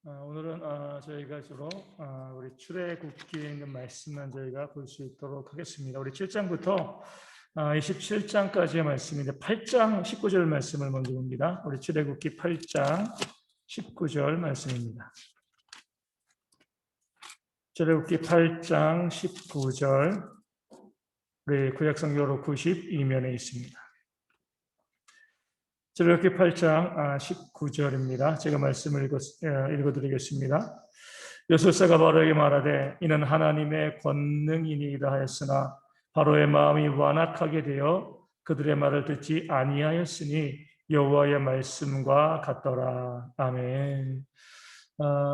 오늘은 저희가 주로 우리 출애굽기에 있는 말씀만 저희가 볼 수 있도록 하겠습니다. 우리 7장부터 27장까지의 말씀인데 8장 19절 말씀을 먼저 봅니다. 우리 출애굽기 8장 19절 말씀입니다. 출애굽기 8장 19절 우리 구약성경으로 92면에 있습니다. 출애굽기 8장 19절입니다. 제가 말씀을 읽어드리겠습니다. 요술사가 바로에게 말하되 이는 하나님의 권능이니이다 하였으나 바로의 마음이 완악하게 되어 그들의 말을 듣지 아니하였으니 여호와의 말씀과 같더라. 아멘.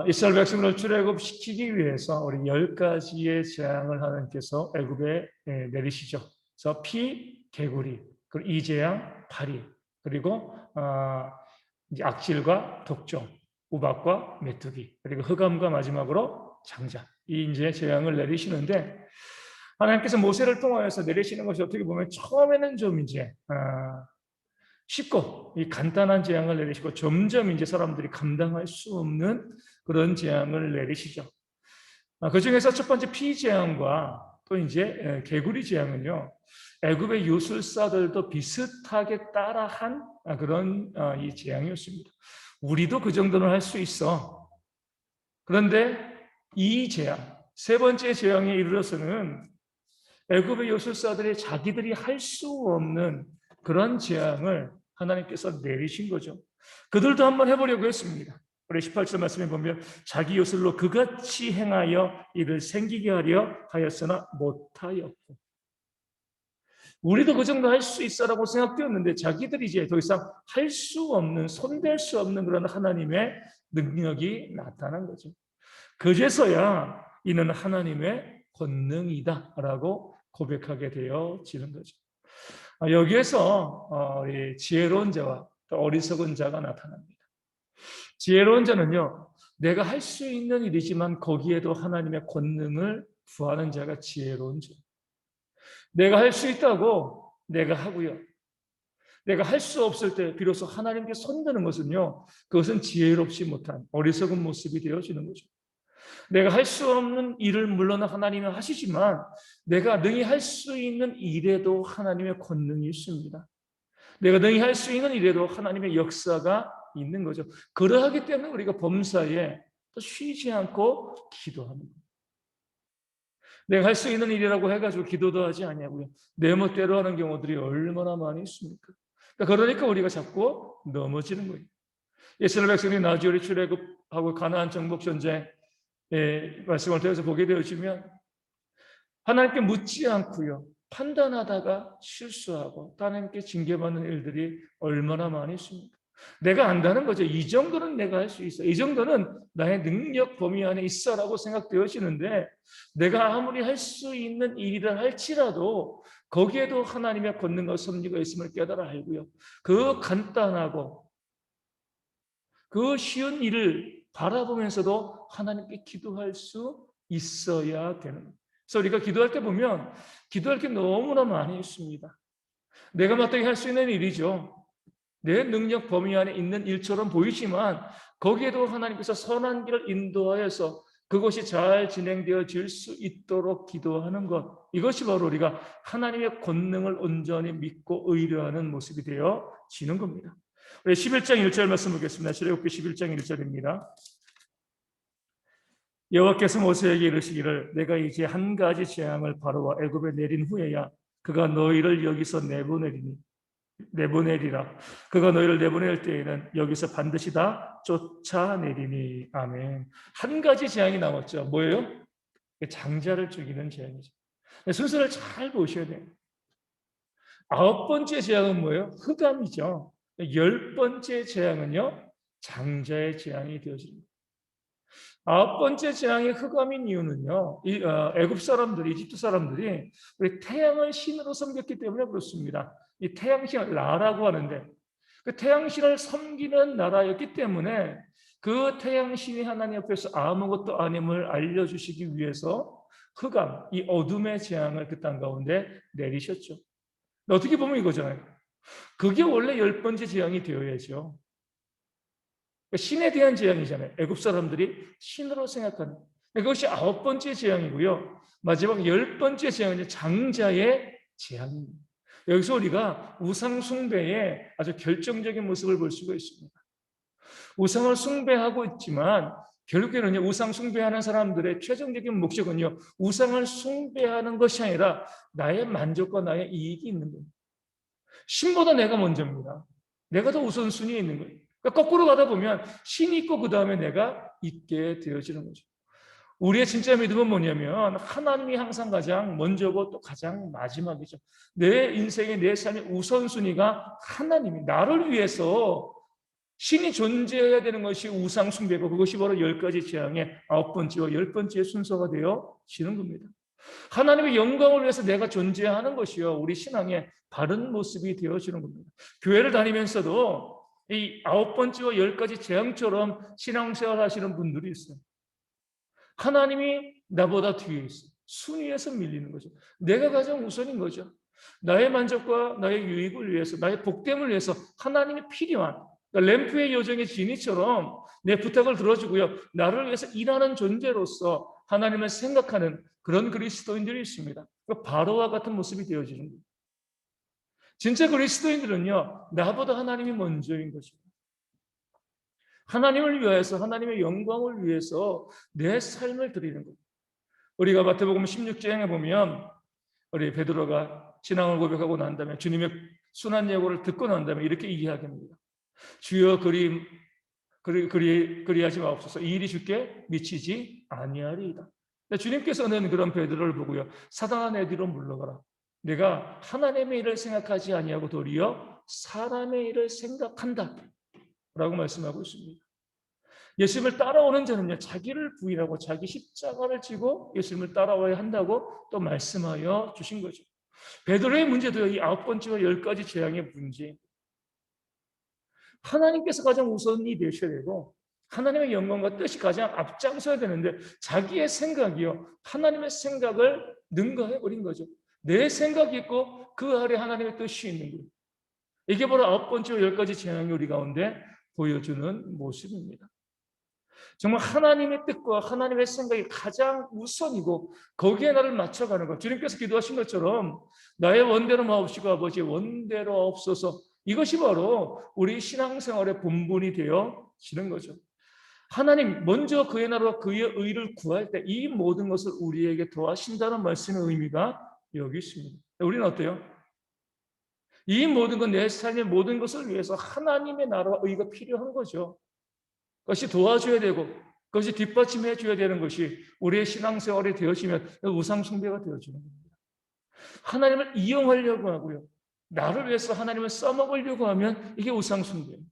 이스라엘 백성을 출애굽시키기 위해서 우리 10가지의 재앙을 하나님께서 애굽에 내리시죠. 그래서 피, 개구리, 그리고 이재양, 파리, 그리고 이제 악질과 독종, 우박과 메뚜기, 그리고 흑암과 마지막으로 장자. 이 이제 재앙을 내리시는데 하나님께서 모세를 통하여서 내리시는 것이 어떻게 보면 처음에는 좀 이제 쉽고 이 간단한 재앙을 내리시고 점점 이제 사람들이 감당할 수 없는 그런 재앙을 내리시죠. 그 중에서 첫 번째 피 재앙과 또 이제 개구리 재앙은요. 애굽의 요술사들도 비슷하게 따라한 그런 이 재앙이었습니다. 우리도 그 정도는 할 수 있어. 그런데 이 재앙, 세 번째 재앙에 이르러서는 애굽의 요술사들이 자기들이 할 수 없는 그런 재앙을 하나님께서 내리신 거죠. 그들도 한번 해보려고 했습니다. 우리 18절 말씀에 보면 자기 요술로 그같이 행하여 이를 생기게 하려 하였으나 못하였고, 우리도 그 정도 할 수 있어라고 생각되었는데 자기들이 이제 더 이상 할 수 없는, 손댈 수 없는 그런 하나님의 능력이 나타난 거죠. 그제서야 이는 하나님의 권능이다라고 고백하게 되어지는 거죠. 여기에서 지혜로운 자와 어리석은 자가 나타납니다. 지혜로운 자는요, 내가 할 수 있는 일이지만 거기에도 하나님의 권능을 부하는 자가 지혜로운 자. 내가 할 수 있다고 내가 하고요. 내가 할 수 없을 때 비로소 하나님께 손드는 것은요, 그것은 지혜롭지 못한 어리석은 모습이 되어지는 거죠. 내가 할 수 없는 일을 물론 하나님이 하시지만 내가 능히 할 수 있는 일에도 하나님의 권능이 있습니다. 내가 능히 할 수 있는 일에도 하나님의 역사가 있는 거죠. 그러하기 때문에 우리가 범사에 또 쉬지 않고 기도하는 거예요. 내가 할 수 있는 일이라고 해가지고 기도도 하지 아니하고요. 내 멋대로 하는 경우들이 얼마나 많이 있습니까? 그러니까 우리가 자꾸 넘어지는 거예요. 이스라엘 백성이 나주리 출애굽하고 가나안 정복 전쟁 말씀을 통해서 보게 되어지면 하나님께 묻지 않고요. 판단하다가 실수하고 하나님께 징계받는 일들이 얼마나 많이 있습니까? 내가 안다는 거죠. 이 정도는 내가 할 수 있어. 이 정도는 나의 능력 범위 안에 있어라고 생각되어지는데 내가 아무리 할 수 있는 일이라 할지라도 거기에도 하나님의 권능과 섭리가 있음을 깨달아 알고요. 그 간단하고 그 쉬운 일을 바라보면서도 하나님께 기도할 수 있어야 되는 거예요. 그래서 우리가 기도할 때 보면 기도할 게 너무나 많이 있습니다. 내가 마땅히 할 수 있는 일이죠. 내 능력 범위 안에 있는 일처럼 보이지만 거기에도 하나님께서 선한 길을 인도하여서 그것이 잘 진행되어질 수 있도록 기도하는 것, 이것이 바로 우리가 하나님의 권능을 온전히 믿고 의뢰하는 모습이 되어지는 겁니다. 우리 11장 1절 말씀 보겠습니다. 출애굽기 11장 1절입니다. 여호와께서 모세에게 이르시기를 내가 이제 한 가지 재앙을 바로와 애굽에 내린 후에야 그가 너희를 여기서 내보내리라. 그가 너희를 내보낼 때에는 여기서 반드시 다 쫓아내리니. 아멘. 한 가지 재앙이 남았죠. 뭐예요? 장자를 죽이는 재앙이죠. 순서를 잘 보셔야 돼요. 9번째 재앙은 뭐예요? 흑암이죠. 10번째 재앙은요, 장자의 재앙이 되어집니다. 9번째 재앙이 흑암인 이유는요, 애굽 사람들이, 이집트 사람들이 우리 태양을 신으로 섬겼기 때문에 그렇습니다. 이 태양신을 라라고 하는데 그 태양신을 섬기는 나라였기 때문에 그 태양신이 하나님 앞에서 아무것도 아님을 알려주시기 위해서 흑암, 이 어둠의 재앙을 그 땅 가운데 내리셨죠. 어떻게 보면 이거잖아요. 그게 원래 10번째 재앙이 되어야죠. 그러니까 신에 대한 재앙이잖아요. 애굽 사람들이 신으로 생각하는. 그것이 9번째 재앙이고요. 마지막 10번째 재앙은 장자의 재앙입니다. 여기서 우리가 우상 숭배의 아주 결정적인 모습을 볼 수가 있습니다. 우상을 숭배하고 있지만 결국에는 우상 숭배하는 사람들의 최종적인 목적은요, 우상을 숭배하는 것이 아니라 나의 만족과 나의 이익이 있는 겁니다. 신보다 내가 먼저입니다. 내가 더 우선순위에 있는 거예요. 그러니까 거꾸로 가다 보면 신이 있고 그 다음에 내가 있게 되어지는 거죠. 우리의 진짜 믿음은 뭐냐면 하나님이 항상 가장 먼저고 또 가장 마지막이죠. 내 인생의 내 삶의 우선순위가 하나님이 나를 위해서 신이 존재해야 되는 것이 우상 숭배고 그것이 바로 10가지 재앙의 9번째와 10번째의 순서가 되어지는 겁니다. 하나님의 영광을 위해서 내가 존재하는 것이요 우리 신앙의 바른 모습이 되어지는 겁니다. 교회를 다니면서도 이 9번째와 10가지 재앙처럼 신앙생활 하시는 분들이 있어요. 하나님이 나보다 뒤에 있어요. 순위에서 밀리는 거죠. 내가 가장 우선인 거죠. 나의 만족과 나의 유익을 위해서, 나의 복됨을 위해서 하나님이 필요한, 그러니까 램프의 요정의 지니처럼 내 부탁을 들어주고요. 나를 위해서 일하는 존재로서 하나님을 생각하는 그런 그리스도인들이 있습니다. 그러니까 바로와 같은 모습이 되어지는 거예요. 진짜 그리스도인들은요, 나보다 하나님이 먼저인 것입니다. 하나님을 위해서, 하나님의 영광을 위해서 내 삶을 드리는 거예요. 우리가 마태복음 16장에 보면 우리 베드로가 신앙을 고백하고 난 다음에 주님의 순한 예고를 듣고 난 다음에 이렇게 이야기합니다. 주여 그리하지 마옵소서. 이 일이 주께 미치지 아니하리이다. 주님께서는 그런 베드로를 보고요. 사단아 내 뒤로 물러가라. 내가 하나님의 일을 생각하지 아니하고 도리어 사람의 일을 생각한다. 라고 말씀하고 있습니다. 예수님을 따라오는 자는요, 자기를 부인하고 자기 십자가를 지고 예수님을 따라와야 한다고 또 말씀하여 주신 거죠. 베드로의 문제도요, 이 9번째와 10가지 재앙의 문제. 하나님께서 가장 우선이 되셔야 되고, 하나님의 영광과 뜻이 가장 앞장서야 되는데, 자기의 생각이요, 하나님의 생각을 능가해버린 거죠. 내 생각이 있고, 그 아래 하나님의 뜻이 있는 거예요. 이게 바로 9번째와 10가지 재앙이 우리 가운데 보여주는 모습입니다. 정말 하나님의 뜻과 하나님의 생각이 가장 우선이고 거기에 나를 맞춰가는 것. 주님께서 기도하신 것처럼 나의 원대로 마옵시고 아버지의 원대로 없어서 이것이 바로 우리 신앙생활의 본분이 되어지는 거죠. 하나님 먼저 그의 나라와 그의 의를 구할 때 이 모든 것을 우리에게 도와신다는 말씀의 의미가 여기 있습니다. 우리는 어때요? 이 모든 건 내 삶의 모든 것을 위해서 하나님의 나라와 의가 필요한 거죠. 그것이 도와줘야 되고 그것이 뒷받침해 줘야 되는 것이 우리의 신앙생활이 되어지면 우상 숭배가 되어지는 겁니다. 하나님을 이용하려고 하고요. 나를 위해서 하나님을 써먹으려고 하면 이게 우상 숭배입니다.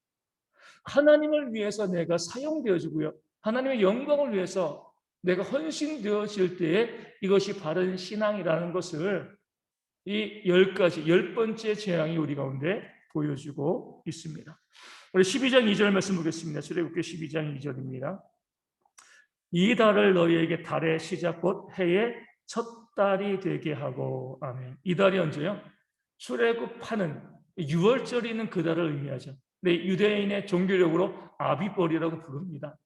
하나님을 위해서 내가 사용되어지고요. 하나님의 영광을 위해서 내가 헌신되어질 때에 이것이 바른 신앙이라는 것을 이 10가지, 10번째 재앙이 우리 가운데 보여주고 있습니다. 우리 12장 2절 말씀 보겠습니다. 출애굽기 12장 2절입니다. 이 달을 너희에게 달의 시작 곧 해의 첫 달이 되게 하고. 아멘. 이 달이 언제요? 출애굽하는 6월절이 있는 그 달을 의미하죠. 근데 유대인의 종교력으로 아비벌이라고 부릅니다.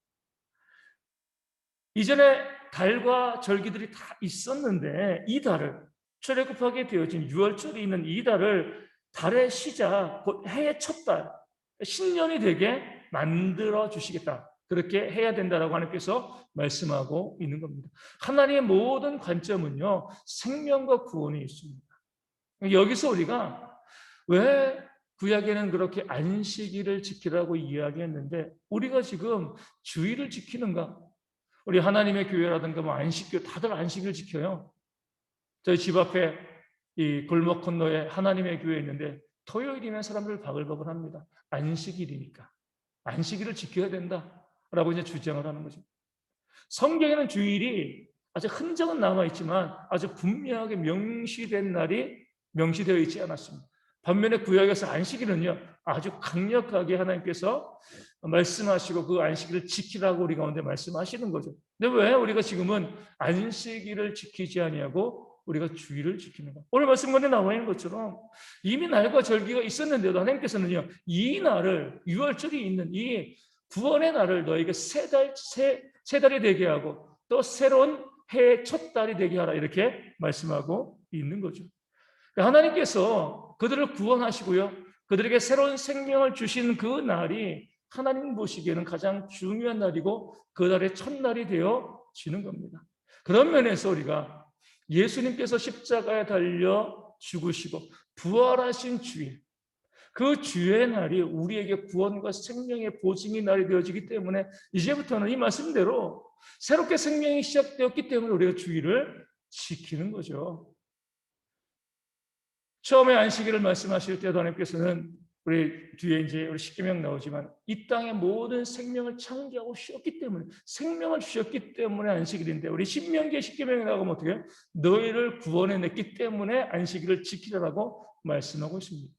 이전에 달과 절기들이 다 있었는데 이 달을 출애굽하게 되어진 6월절이 있는 이 달을 달의 시작 곧 해의 첫 달 신년이 되게 만들어 주시겠다. 그렇게 해야 된다라고 하나님께서 말씀하고 있는 겁니다. 하나님의 모든 관점은요, 생명과 구원이 있습니다. 여기서 우리가 왜 구약에는 그렇게 안식일을 지키라고 이야기했는데 우리가 지금 주일을 지키는가? 우리 하나님의 교회라든가 뭐 안식교 다들 안식일 지켜요. 저희 집 앞에 이 골목 건너에 하나님의 교회 있는데 토요일이면 사람들 바글바글 합니다. 안식일이니까. 안식일을 지켜야 된다라고 이제 주장을 하는 거죠. 성경에는 주일이 아주 흔적은 남아있지만 아주 분명하게 명시된 날이 명시되어 있지 않았습니다. 반면에 구약에서 안식일은요, 아주 강력하게 하나님께서 말씀하시고 그 안식일을 지키라고 우리 가운데 말씀하시는 거죠. 근데 왜 우리가 지금은 안식일을 지키지 아니하고 우리가 주일을 지키는가? 오늘 말씀 가운데 나와 있는 것처럼 이미 날과 절기가 있었는데도 하나님께서는요, 이 날을 6월절이 있는 이 구원의 날을 너에게 세 달이 되게 하고 또 새로운 해의 첫 달이 되게 하라 이렇게 말씀하고 있는 거죠. 하나님께서 그들을 구원하시고요. 그들에게 새로운 생명을 주신 그 날이 하나님 보시기에는 가장 중요한 날이고 그 날의 첫날이 되어지는 겁니다. 그런 면에서 우리가 예수님께서 십자가에 달려 죽으시고 부활하신 주일, 그 주의 날이 우리에게 구원과 생명의 보증의 날이 되어지기 때문에 이제부터는 이 말씀대로 새롭게 생명이 시작되었기 때문에 우리가 주일을 지키는 거죠. 처음에 안식일을 말씀하실 때도 하나님께서는 우리 뒤에 이제 우리 십계명 나오지만 이 땅의 모든 생명을 창조하고 쉬었기 때문에 생명을 주셨기 때문에 안식일인데 우리 신명기의 십계명에 나가면 어떻게 해요? 너희를 구원해냈기 때문에 안식일을 지키라고 말씀하고 있습니다.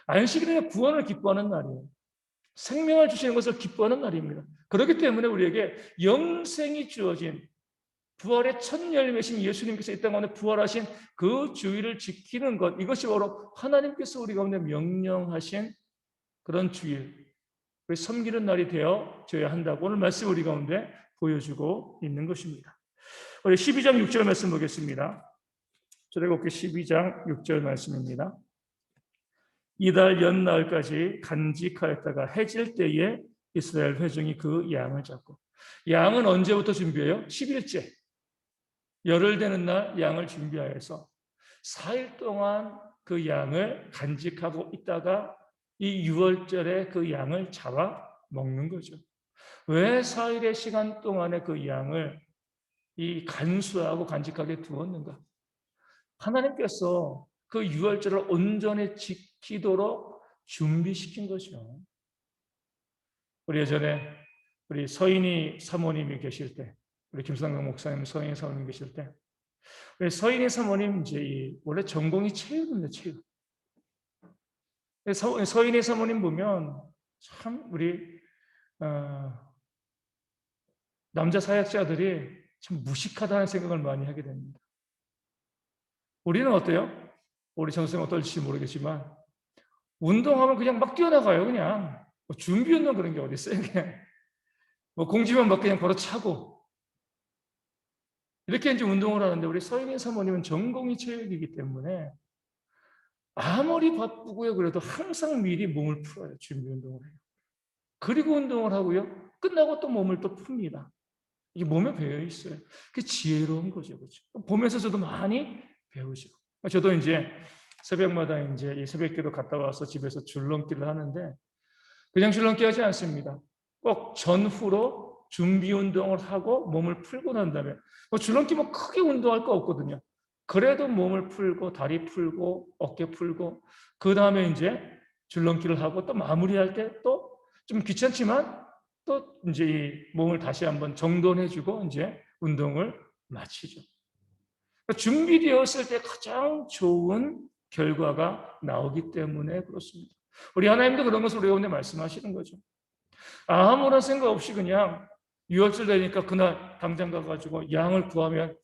안식일은 구원을 기뻐하는 날이에요. 생명을 주시는 것을 기뻐하는 날입니다. 그렇기 때문에 우리에게 영생이 주어진 부활의 첫 열매신 예수님께서 이 땅 가운데 부활하신 그 주일을 지키는 것, 이것이 바로 하나님께서 우리 가운데 명령하신 그런 주일, 우리 섬기는 날이 되어져야 한다고 오늘 말씀 우리 가운데 보여주고 있는 것입니다. 우리 12장 6절 말씀 보겠습니다. 출애굽기 12장 6절 말씀입니다. 이달 연나흘까지 간직하였다가 해질 때에 이스라엘 회중이 그 양을 잡고, 양은 언제부터 준비해요? 10일째 열흘 되는 날 양을 준비하여서 4일 동안 그 양을 간직하고 있다가 이 6월절에 그 양을 잡아 먹는 거죠. 왜 4일의 시간 동안에 그 양을 이 간수하고 간직하게 두었는가? 하나님께서 그 6월절을 온전히 지키도록 준비시킨 거죠. 우리 예전에 우리 서인희 사모님이 계실 때, 우리 김상경 목사님, 서인희 사모님 계실 때, 우리 서인희 사모님 이제 원래 전공이 체육입니다, 체육. 서인희 사모님 보면 참 우리 남자 사역자들이 참 무식하다는 생각을 많이 하게 됩니다. 우리는 어때요? 우리 정수생 어떨지 모르겠지만 운동하면 그냥 막 뛰어나가요. 그냥 뭐 준비 운동 그런 게 어디 있어요? 그냥 뭐 공지만 막 그냥 바로 차고 이렇게 이제 운동을 하는데 우리 서인희 사모님은 전공이 체육이기 때문에 아무리 바쁘고요 그래도 항상 미리 몸을 풀어요. 준비 운동을 해요. 그리고 운동을 하고요. 끝나고 또 몸을 또 풉니다. 이게 몸에 배어 있어요. 그게 지혜로운 거죠, 그렇죠? 보면서 저도 많이 배우죠. 저도 이제 새벽마다 이제 이 새벽기도 갔다 와서 집에서 줄넘기를 하는데 그냥 줄넘기 하지 않습니다. 꼭 전후로 준비 운동을 하고 몸을 풀고 난 다음에 줄넘기 뭐 크게 운동할 거 없거든요. 그래도 몸을 풀고 다리 풀고 어깨 풀고 그 다음에 이제 줄넘기를 하고 또 마무리할 때 또 좀 귀찮지만 또 이제 이 몸을 다시 한번 정돈해주고 이제 운동을 마치죠. 그러니까 준비되었을 때 가장 좋은 결과가 나오기 때문에 그렇습니다. 우리 하나님도 그런 것을 우리 가운데 말씀하시는 거죠. 아무런 생각 없이 그냥 유월절 되니까 그날 당장 가가지고 양을 구하면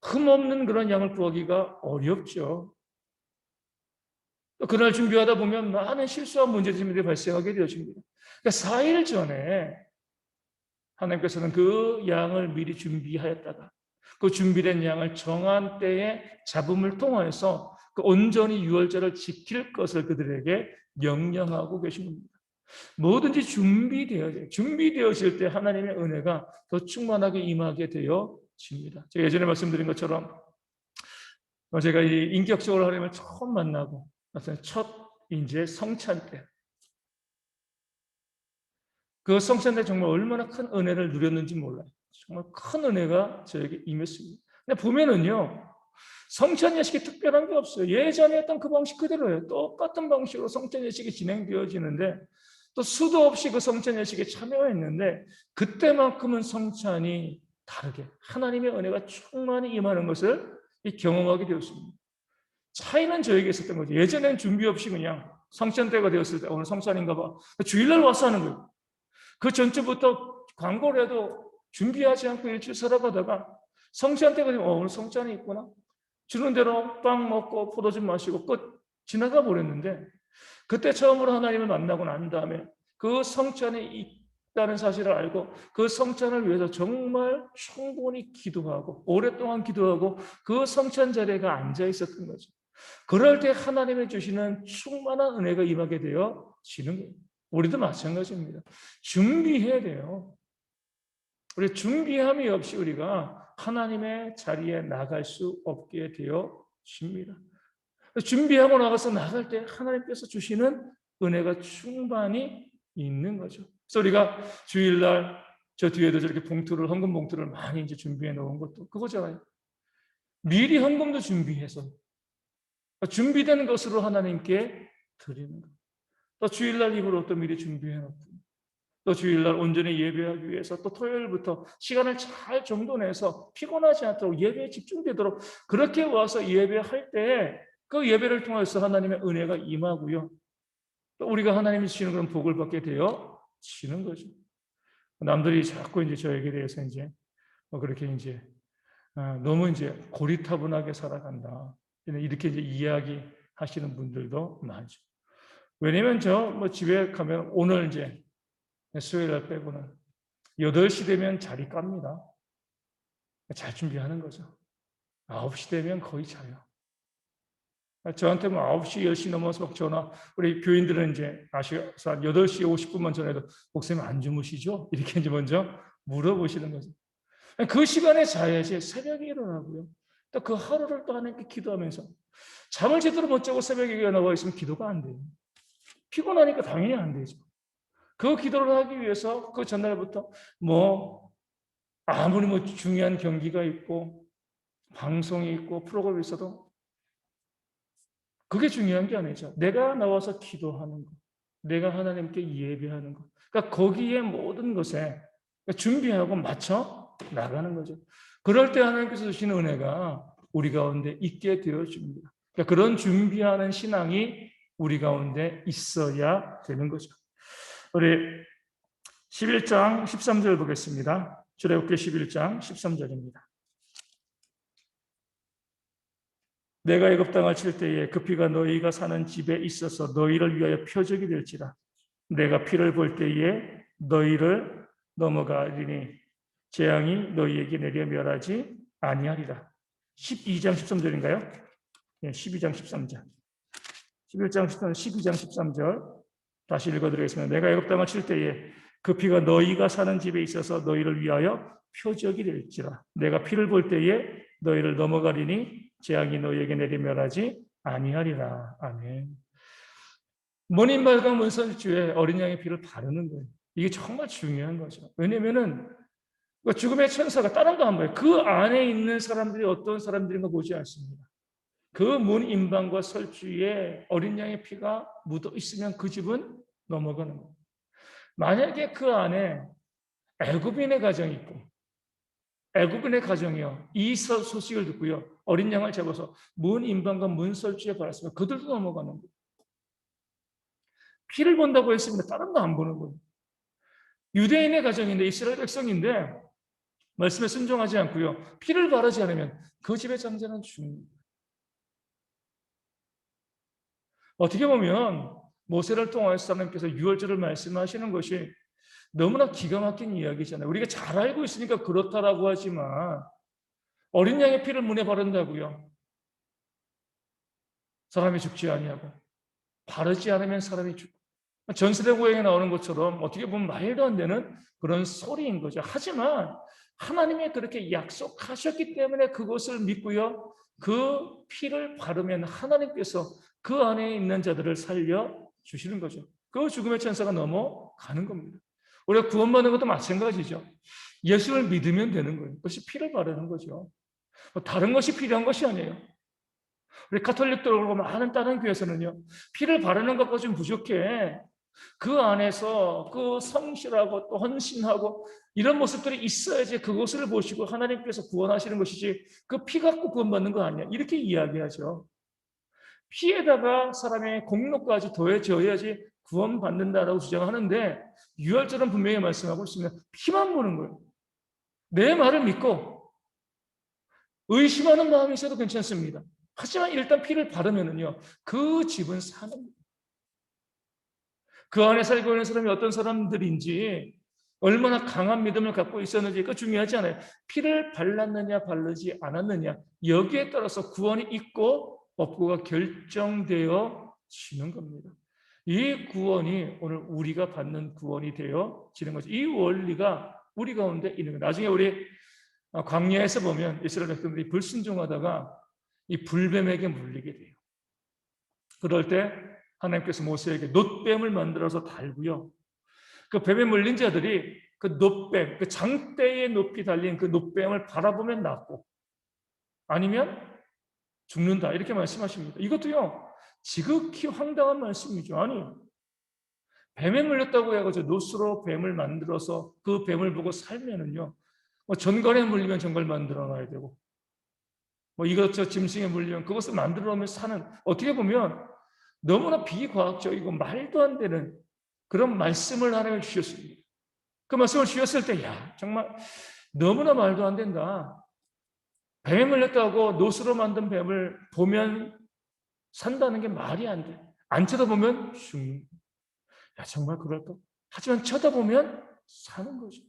흠없는 그런 양을 구하기가 어렵죠. 또 그날 준비하다 보면 많은 실수와 문제점들이 발생하게 되어집니다. 그러니까 4일 전에 하나님께서는 그 양을 미리 준비하였다가 그 준비된 양을 정한 때에 잡음을 통하여서 그 온전히 유월절을 지킬 것을 그들에게 명령하고 계신 겁니다. 뭐든지 준비되어질 때 하나님의 은혜가 더 충만하게 임하게 되어집니다. 제가 예전에 말씀드린 것처럼 제가 이 인격적으로 하나님을 처음 만나고 첫 이제 성찬 때 그 성찬 때 정말 얼마나 큰 은혜를 누렸는지 몰라요. 정말 큰 은혜가 저에게 임했습니다. 근데 보면은요 성찬 예식이 특별한 게 없어요. 예전에 했던 그 방식 그대로예요. 똑같은 방식으로 성찬 예식이 진행되어지는데 또 수도 없이 그 성찬 예식에 참여했는데 그때만큼은 성찬이 다르게 하나님의 은혜가 충만히 임하는 것을 경험하게 되었습니다. 차이는 저에게 있었던 거죠. 예전에는 준비 없이 그냥 성찬 때가 되었을 때 오늘 성찬인가 봐. 주일날 와서 하는 거예요. 그 전주부터 광고를 해도 준비하지 않고 일주일 살아가다가 성찬 때가 되면 오늘 성찬이 있구나. 주는 대로 빵 먹고 포도즙 마시고 끝 지나가 버렸는데 그때 처음으로 하나님을 만나고 난 다음에 그 성찬에 있다는 사실을 알고 그 성찬을 위해서 정말 충분히 기도하고 오랫동안 기도하고 그 성찬 자리에 앉아 있었던 거죠. 그럴 때 하나님이 주시는 충만한 은혜가 임하게 되어지는 거예요. 우리도 마찬가지입니다. 준비해야 돼요. 우리 준비함이 없이 우리가 하나님의 자리에 나갈 수 없게 되어집니다. 준비하고 나가서 나갈 때 하나님께서 주시는 은혜가 충만히 있는 거죠. 그래서 우리가 주일날 저 뒤에도 저렇게 봉투를 헌금 봉투를 많이 이제 준비해 놓은 것도 그거잖아요. 미리 헌금도 준비해서 준비된 것으로 하나님께 드리는 것. 또 주일날 입을 옷도 미리 준비해 놓고 또 주일날 온전히 예배하기 위해서 또 토요일부터 시간을 잘 정돈해서 피곤하지 않도록 예배에 집중되도록 그렇게 와서 예배할 때 그 예배를 통해서 하나님의 은혜가 임하고요. 또 우리가 하나님이 주시는 그런 복을 받게 되어지는 거죠. 남들이 자꾸 이제 저에게 대해서 이제 그렇게 이제 너무 이제 고리타분하게 살아간다. 이렇게 이제 이야기하시는 분들도 많죠. 왜냐면 저 집에 가면 오늘 이제 수요일 빼고는 8시 되면 자리 깝니다. 잘 준비하는 거죠. 9시 되면 거의 자요. 저한테 9시, 10시 넘어서 막 전화, 우리 교인들은 이제 아셔서 8시 50분만 전화해도 목사님 안 주무시죠? 이렇게 이제 먼저 물어보시는 거죠. 그 시간에 자야지 새벽에 일어나고요. 또 그 하루를 또 하나님께 기도하면서 잠을 제대로 못 자고 새벽에 일어나고 있으면 기도가 안 돼요. 피곤하니까 당연히 안 되죠. 그 기도를 하기 위해서 그 전날부터 아무리 중요한 경기가 있고 방송이 있고 프로그램이 있어도 그게 중요한 게 아니죠. 내가 나와서 기도하는 것, 내가 하나님께 예배하는 것. 그러니까 거기에 모든 것에 준비하고 맞춰 나가는 거죠. 그럴 때 하나님께서 주시는 은혜가 우리 가운데 있게 되어줍니다. 그러니까 그런 준비하는 신앙이 우리 가운데 있어야 되는 거죠. 우리 11장 13절 보겠습니다. 출애굽기 11장 13절입니다. 내가 애굽 땅을 칠 때에 그 피가 너희가 사는 집에 있어서 너희를 위하여 표적이 될지라. 내가 피를 볼 때에 너희를 넘어가리니 재앙이 너희에게 내려 멸하지 아니하리라. 12장 13절인가요? 네, 12장 13절. 11장 13절, 12장 13절 다시 읽어드리겠습니다. 내가 애굽 땅을 칠 때에 그 피가 너희가 사는 집에 있어서 너희를 위하여 표적이 될지라. 내가 피를 볼 때에 너희를 넘어가리니 재앙이 너희에게 내려 멸하지 아니하리라. 아멘. 문인발과 문설주에 어린 양의 피를 바르는 거예요. 이게 정말 중요한 거죠. 왜냐면은 죽음의 천사가 다른 거 안 봐요. 그 안에 있는 사람들이 어떤 사람들인가 보지 않습니다. 그 문인방과 설주에 어린 양의 피가 묻어 있으면 그 집은 넘어가는 거예요. 만약에 그 안에 애굽인의 가정이 있고 애굽인의 가정이요 이 소식을 듣고요 어린 양을 잡아서 문인방과 문설주에 발랐으면 그들도 넘어가는 거예요. 피를 본다고 했습니다. 다른 거 안 보는 거예요. 유대인의 가정인데 이스라엘 백성인데 말씀에 순종하지 않고요 피를 바르지 않으면 그 집의 장자는 죽습니다. 어떻게 보면 모세를 통하여서 하나님께서 유월절을 말씀하시는 것이 너무나 기가 막힌 이야기잖아요. 우리가 잘 알고 있으니까 그렇다라고 하지만 어린 양의 피를 문에 바른다고요 사람이 죽지 아니하고 바르지 않으면 사람이 죽고 전세대고행에 나오는 것처럼 어떻게 보면 말도 안 되는 그런 소리인 거죠. 하지만 하나님이 그렇게 약속하셨기 때문에 그것을 믿고요. 그 피를 바르면 하나님께서 그 안에 있는 자들을 살려주시는 거죠. 그 죽음의 천사가 넘어가는 겁니다. 우리가 구원받는 것도 마찬가지죠. 예수를 믿으면 되는 거예요. 그것이 피를 바르는 거죠. 다른 것이 필요한 것이 아니에요. 우리 가톨릭도 그렇고 많은 다른 교회에서는요. 피를 바르는 것과 좀 부족해. 그 안에서 그 성실하고 또 헌신하고 이런 모습들이 있어야지 그것을 보시고 하나님께서 구원하시는 것이지 그 피 갖고 구원받는 거 아니야. 이렇게 이야기하죠. 피에다가 사람의 공로까지 더해져야지 구원받는다라고 주장하는데 유월절은 분명히 말씀하고 있습니다. 피만 보는 거예요. 내 말을 믿고 의심하는 마음이 있어도 괜찮습니다. 하지만 일단 피를 바르면은요 그 집은 사는 거예요. 그 안에 살고 있는 사람이 어떤 사람들인지, 얼마나 강한 믿음을 갖고 있었는지 그 중요하지 않아요. 피를 발랐느냐 바르지 않았느냐, 여기에 따라서 구원이 있고 없고가 결정되어지는 겁니다. 이 구원이 오늘 우리가 받는 구원이 되어지는 거죠. 이 원리가 우리 가운데 있는 거예요. 나중에 우리 광야에서 보면 이스라엘 백성들이 불순종하다가 이 불뱀에게 물리게 돼요. 그럴 때 하나님께서 모세에게 놋뱀을 만들어서 달고요, 그 뱀에 물린 자들이 그 놋뱀, 그 장대에 높이 달린 그 놋뱀을 바라보면 낫고 아니면 죽는다, 이렇게 말씀하십니다. 이것도요 지극히 황당한 말씀이죠. 아니, 뱀에 물렸다고 해가지고 놋으로 뱀을 만들어서 그 뱀을 보고 살면은요, 뭐 전갈에 물리면 전갈 만들어 놔야 되고, 뭐 이것저것 짐승에 물리면 그것을 만들어 놓으면 사는, 어떻게 보면 너무나 비과학적이고 말도 안 되는 그런 말씀을 하나님이 주셨습니다. 그 말씀을 주셨을 때, 야, 정말 너무나 말도 안 된다. 뱀에 물렸다고 놋으로 만든 뱀을 보면 산다는 게 말이 안 돼. 안 쳐다보면 야, 정말 그럴까? 하지만 쳐다보면 사는 거죠.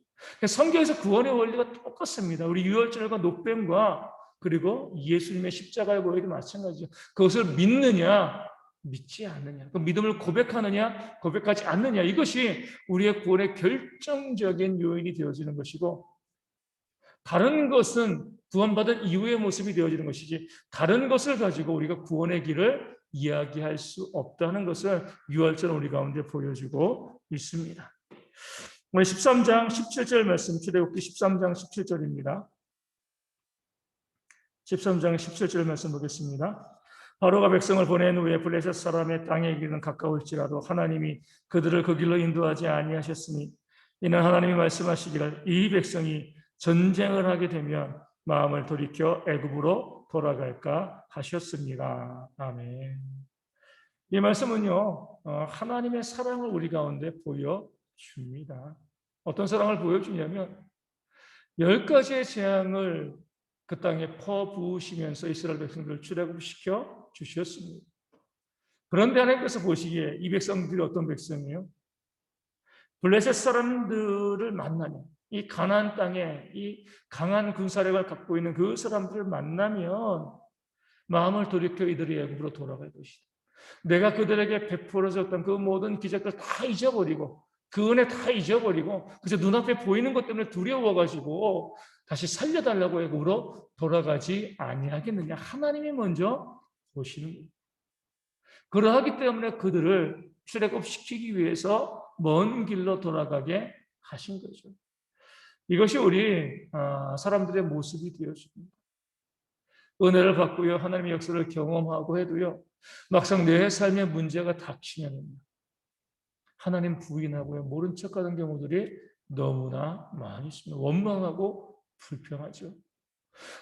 성경에서 구원의 원리가 똑같습니다. 우리 유월절과 놋뱀과 그리고 예수님의 십자가의 보혈도 마찬가지죠. 그것을 믿느냐 믿지 않느냐, 그 믿음을 고백하느냐 고백하지 않느냐, 이것이 우리의 구원의 결정적인 요인이 되어지는 것이고, 다른 것은 구원받은 이후의 모습이 되어지는 것이지 다른 것을 가지고 우리가 구원의 길을 이야기할 수 없다는 것을 유월절은 우리 가운데 보여주고 있습니다. 오늘 13장 17절 말씀, 출애굽기 13장 17절입니다. 13장 17절 말씀 보겠습니다. 바로가 백성을 보낸 후에 블레셋 사람의 땅에 이르는 가까울지라도 하나님이 그들을 그 길로 인도하지 아니하셨으니, 이는 하나님이 말씀하시기를 이 백성이 전쟁을 하게 되면 마음을 돌이켜 애굽으로 돌아갈까 하셨습니다. 아멘. 이 말씀은요, 하나님의 사랑을 우리 가운데 보여줍니다. 어떤 사랑을 보여주냐면 10가지의 재앙을 그 땅에 퍼부으시면서 이스라엘 백성들을 출애굽시켜 주셨습니다. 그런데 하나님께서 보시기에 이 백성들이 어떤 백성이에요? 블레셋 사람들을 만나면, 이 가나안 땅에 이 강한 군사력을 갖고 있는 그 사람들을 만나면 마음을 돌이켜 이들이 애굽으로 돌아갈 것이다. 내가 그들에게 베풀어줬던 그 모든 기적들 다 잊어버리고, 그 은혜 다 잊어버리고, 그저 눈앞에 보이는 것 때문에 두려워가지고 다시 살려달라고 애굽으로 돌아가지 아니하겠느냐. 하나님이 먼저 보시는 거예요. 그러하기 때문에 그들을 출애굽시키기 위해서 먼 길로 돌아가게 하신 거죠. 이것이 우리 사람들의 모습이 되었습니다. 은혜를 받고요, 하나님의 역사를 경험하고 해도요, 막상 내 삶에 문제가 닥치면 하나님 부인하고요, 모른 척하는 경우들이 너무나 많이 있습니다. 원망하고 불평하죠.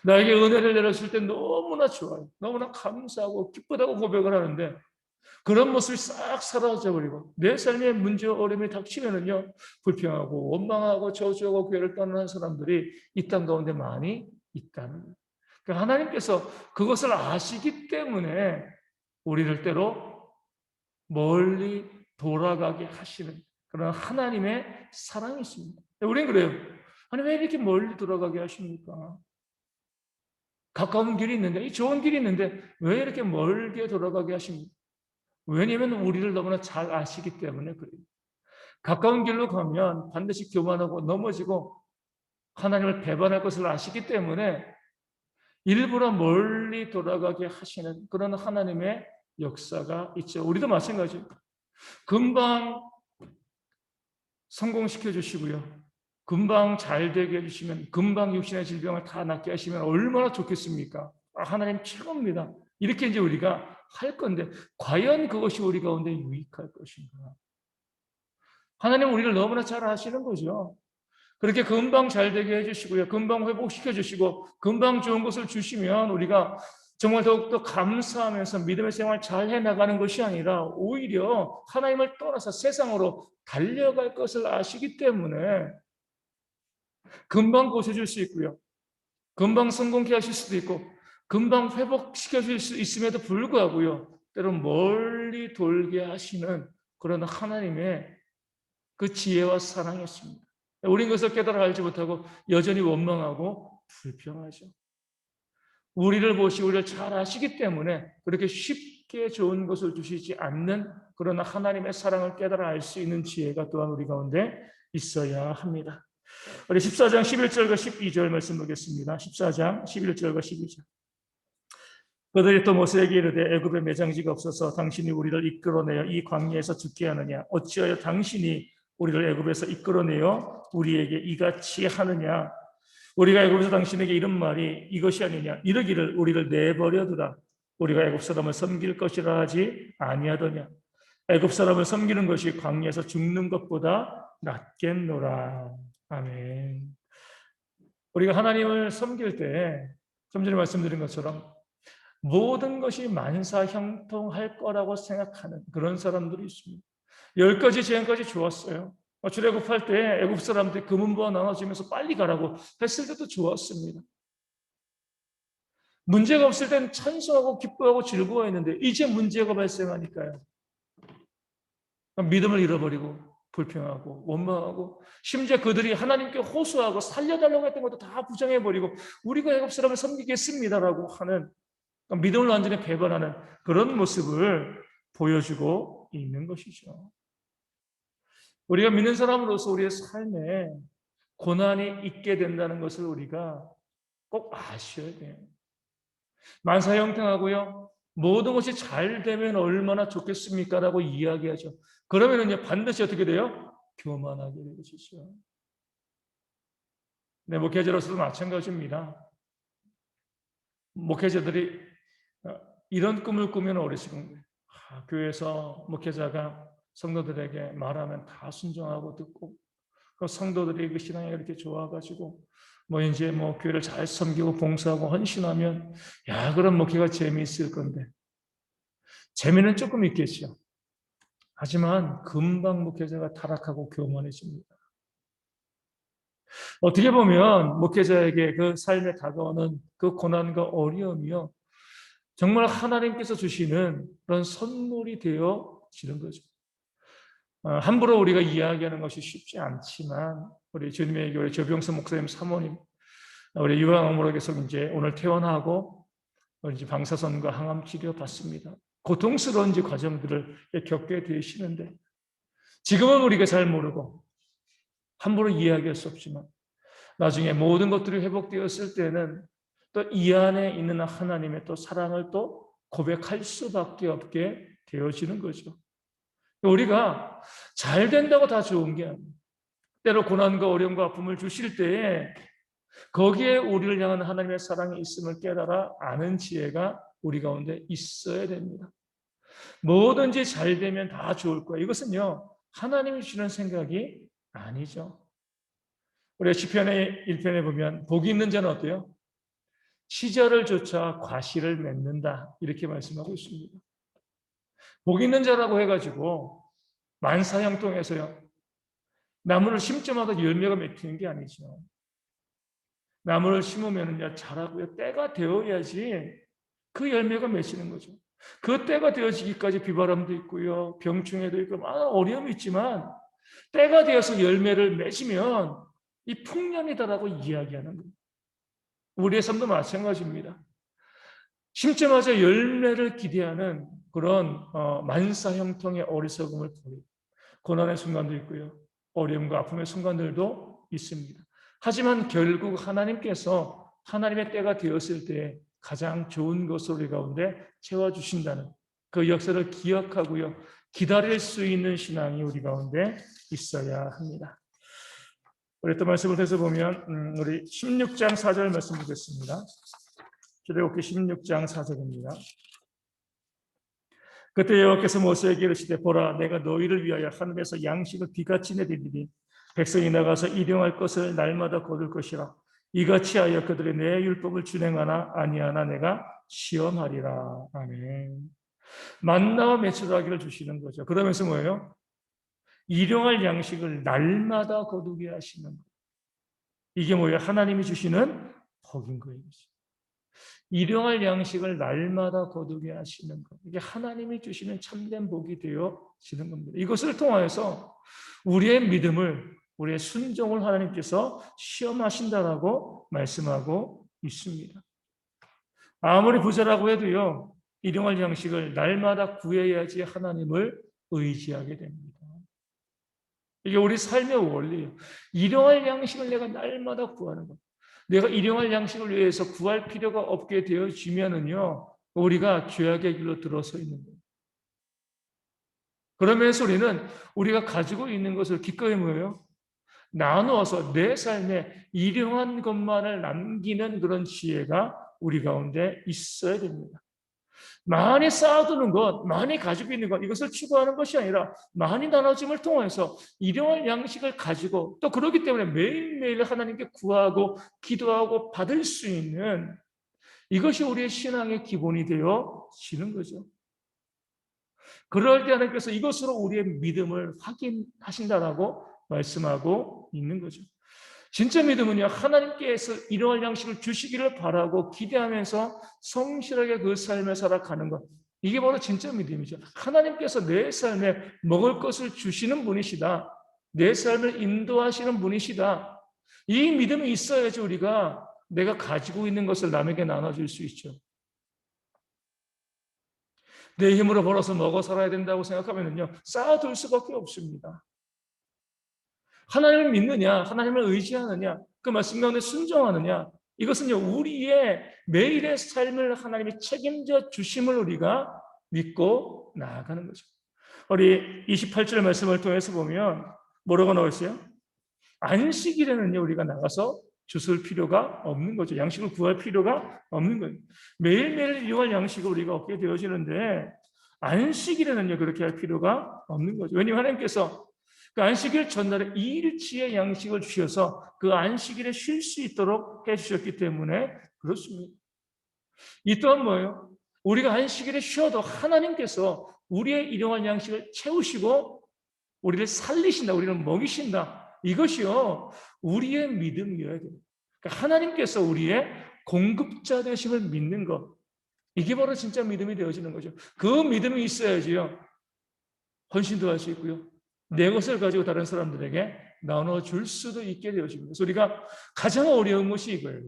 나에게 은혜를 내렸을 때 너무나 좋아요. 너무나 감사하고 기쁘다고 고백을 하는데 그런 모습이 싹 사라져 버리고 내 삶에 문제와 어려움이 닥치면은요, 불평하고 원망하고 저주하고 교회를 떠나는 사람들이 이 땅 가운데 많이 있다는 거예요. 그러니까 하나님께서 그것을 아시기 때문에 우리를 때로 멀리 돌아가게 하시는 그런 하나님의 사랑이 있습니다. 우리는 그래요. 아니, 왜 이렇게 멀리 돌아가게 하십니까? 가까운 길이 있는데, 이 좋은 길이 있는데 왜 이렇게 멀게 돌아가게 하십니까? 왜냐하면 우리를 너무나 잘 아시기 때문에 그래요. 가까운 길로 가면 반드시 교만하고 넘어지고 하나님을 배반할 것을 아시기 때문에 일부러 멀리 돌아가게 하시는 그런 하나님의 역사가 있죠. 우리도 마찬가지예요. 금방 성공시켜 주시고요, 금방 잘 되게 해주시면, 금방 육신의 질병을 다 낫게 하시면 얼마나 좋겠습니까? 하나님 최고입니다. 이렇게 이제 우리가 할 건데, 과연 그것이 우리 가운데 유익할 것인가? 하나님 우리를 너무나 잘 아시는 거죠. 그렇게 금방 잘 되게 해주시고요, 금방 회복시켜 주시고, 금방 좋은 것을 주시면 우리가 정말 더욱더 감사하면서 믿음의 생활 잘 해나가는 것이 아니라 오히려 하나님을 떠나서 세상으로 달려갈 것을 아시기 때문에 금방 고쳐줄 수 있고요, 금방 성공케 하실 수도 있고, 금방 회복시켜 줄 수 있음에도 불구하고요, 때론 멀리 돌게 하시는 그런 하나님의 그 지혜와 사랑이었습니다. 우린 그것을 깨달아 알지 못하고 여전히 원망하고 불평하죠. 우리를 보시고 우리를 잘 아시기 때문에 그렇게 쉽게 좋은 것을 주시지 않는 그러나 하나님의 사랑을 깨달아 알 수 있는 지혜가 또한 우리 가운데 있어야 합니다. 우리 14장 11절과 12절 말씀 보겠습니다. 14장 11절과 12절. 그들이 또 모세에게 이르되 애굽에 매장지가 없어서 당신이 우리를 이끌어내어 이 광야에서 죽게 하느냐 어찌하여 당신이 우리를 애굽에서 이끌어내어 우리에게 이같이 하느냐 우리가 애굽에서 당신에게 이런 말이 이것이 아니냐 이르기를 우리를 내버려두라 우리가 애굽 사람을 섬길 것이라 하지 아니하더냐 애굽 사람을 섬기는 것이 광야에서 죽는 것보다 낫겠노라. 아멘. 우리가 하나님을 섬길 때 좀 전에 말씀드린 것처럼 모든 것이 만사형통할 거라고 생각하는 그런 사람들이 있습니다. 10가지 재앙까지 좋았어요. 출애굽할 때 애굽 사람들이 금은보화 나눠주면서 빨리 가라고 했을 때도 좋았습니다. 문제가 없을 때는 찬송하고 기뻐하고 즐거워했는데 이제 문제가 발생하니까요. 믿음을 잃어버리고 불평하고 원망하고 심지어 그들이 하나님께 호소하고 살려달라고 했던 것도 다 부정해버리고 우리가 애굽 사람을 섬기겠습니다라고 하는 믿음을 완전히 배반하는 그런 모습을 보여주고 있는 것이죠. 우리가 믿는 사람으로서 우리의 삶에 고난이 있게 된다는 것을 우리가 꼭 아셔야 돼요. 만사형통하고요. 모든 것이 잘 되면 얼마나 좋겠습니까? 라고 이야기하죠. 그러면은요, 반드시 어떻게 돼요? 교만하게 되는 것이죠. 네, 목회자로서도 마찬가지입니다. 목회자들이 이런 꿈을 꾸면 어리석은 거예요. 교회에서 목회자가 성도들에게 말하면 다 순종하고 듣고 그 성도들이 그 신앙이 이렇게 좋아가지고 이제 교회를 잘 섬기고 봉사하고 헌신하면 그럼 목회가 재미있을 건데 재미는 조금 있겠죠. 하지만 금방 목회자가 타락하고 교만해집니다. 어떻게 보면 목회자에게 그 삶에 다가오는 그 고난과 어려움이요 정말 하나님께서 주시는 그런 선물이 되어지는 거죠. 함부로 우리가 이야기하는 것이 쉽지 않지만 우리 주님의 교회 조병선 목사님 사모님 우리 유황암으로께서 이제 오늘 퇴원하고 이제 방사선과 항암 치료 받습니다. 고통스러운 과정들을 겪게 되시는데 지금은 우리가 잘 모르고 함부로 이야기할 수 없지만 나중에 모든 것들이 회복되었을 때는 또 이 안에 있는 하나님의 또 사랑을 또 고백할 수밖에 없게 되어지는 거죠. 우리가 잘 된다고 다 좋은 게 아니에요. 때로 고난과 어려움과 아픔을 주실 때에 거기에 우리를 향한 하나님의 사랑이 있음을 깨달아 아는 지혜가 우리 가운데 있어야 됩니다. 뭐든지 잘 되면 다 좋을 거야. 이것은요 하나님이 주시는 생각이 아니죠. 우리 시편의 1편에 보면 복이 있는 자는 어때요? 시절을 쫓아 과실을 맺는다 이렇게 말씀하고 있습니다. 복 있는 자라고 해가지고 만사형통해서요 나무를 심자마자 열매가 맺히는 게 아니죠. 나무를 심으면 자라고요 때가 되어야지 그 열매가 맺히는 거죠. 그 때가 되어지기까지 비바람도 있고요 병충해도 있고 많은 어려움이 있지만 때가 되어서 열매를 맺으면 이 풍년이다라고 이야기하는 거예요. 우리의 삶도 마찬가지입니다. 심자마자 열매를 기대하는 그런 만사형통의 어리석음을 보이고 고난의 순간도 있고요. 어려움과 아픔의 순간들도 있습니다. 하지만 결국 하나님께서 하나님의 때가 되었을 때 가장 좋은 것을 우리 가운데 채워주신다는 그 역사를 기억하고요. 기다릴 수 있는 신앙이 우리 가운데 있어야 합니다. 우리 또 말씀을 해서 보면 우리 16장 4절 말씀 보겠습니다. 출애굽기 16장 4절입니다. 그때 여호와께서 모세에게 이르시되 보라 내가 너희를 위하여 하늘에서 양식을 비같이 내리리니 백성이 나가서 일용할 것을 날마다 거둘 것이라 이같이 하여 그들의 내 율법을 준행하나 아니하나 내가 시험하리라. 아멘. 만나와 메추라기를 주시는 거죠. 그러면서 뭐예요? 일용할 양식을 날마다 거두게 하시는 거예요. 이게 뭐예요? 하나님이 주시는 복인 거예요. 일용할 양식을 날마다 거두게 하시는 것. 이게 하나님이 주시는 참된 복이 되어지는 겁니다. 이것을 통하여서 우리의 믿음을, 우리의 순종을 하나님께서 시험하신다라고 말씀하고 있습니다. 아무리 부자라고 해도요, 일용할 양식을 날마다 구해야지 하나님을 의지하게 됩니다. 이게 우리 삶의 원리예요. 일용할 양식을 내가 날마다 구하는 것. 내가 일용할 양식을 위해서 구할 필요가 없게 되어지면은요, 우리가 죄악의 길로 들어서 있는 거예요. 그러면서 우리는 우리가 가지고 있는 것을 기꺼이 뭐예요? 나누어서 내 삶에 일용한 것만을 남기는 그런 지혜가 우리 가운데 있어야 됩니다. 많이 쌓아두는 것, 많이 가지고 있는 것, 이것을 추구하는 것이 아니라 많이 나눠짐을 통해서 일용할 양식을 가지고 또 그렇기 때문에 매일매일 하나님께 구하고 기도하고 받을 수 있는 이것이 우리의 신앙의 기본이 되어지는 거죠. 그럴 때 하나님께서 이것으로 우리의 믿음을 확인하신다라고 말씀하고 있는 거죠. 진짜 믿음은요, 하나님께서 일용할 양식을 주시기를 바라고 기대하면서 성실하게 그 삶을 살아가는 것. 이게 바로 진짜 믿음이죠. 하나님께서 내 삶에 먹을 것을 주시는 분이시다. 내 삶을 인도하시는 분이시다. 이 믿음이 있어야지 우리가 내가 가지고 있는 것을 남에게 나눠줄 수 있죠. 내 힘으로 벌어서 먹어 살아야 된다고 생각하면요, 쌓아둘 수밖에 없습니다. 하나님을 믿느냐, 하나님을 의지하느냐, 그 말씀 가운데 순종하느냐, 이것은요, 우리의 매일의 삶을 하나님이 책임져 주심을 우리가 믿고 나아가는 거죠. 우리 28절 말씀을 통해서 보면 뭐라고 나와 있어요? 안식일에는요, 우리가 나가서 주술 필요가 없는 거죠. 양식을 구할 필요가 없는 거예요. 매일매일 이용할 양식을 우리가 얻게 되어지는데 안식일에는요, 그렇게 할 필요가 없는 거죠. 왜냐하면 하나님께서 그 안식일 전날에 2일치의 양식을 주셔서 그 안식일에 쉴 수 있도록 해주셨기 때문에 그렇습니다. 이 또한 뭐예요? 우리가 안식일에 쉬어도 하나님께서 우리의 일용할 양식을 채우시고 우리를 살리신다, 우리를 먹이신다. 이것이요, 우리의 믿음이어야 돼요. 그러니까 하나님께서 우리의 공급자 되심을 믿는 것. 이게 바로 진짜 믿음이 되어지는 거죠. 그 믿음이 있어야지요, 헌신도 할 수 있고요, 내 것을 가지고 다른 사람들에게 나눠줄 수도 있게 되어집니다. 그래서 우리가 가장 어려운 것이 이거예요.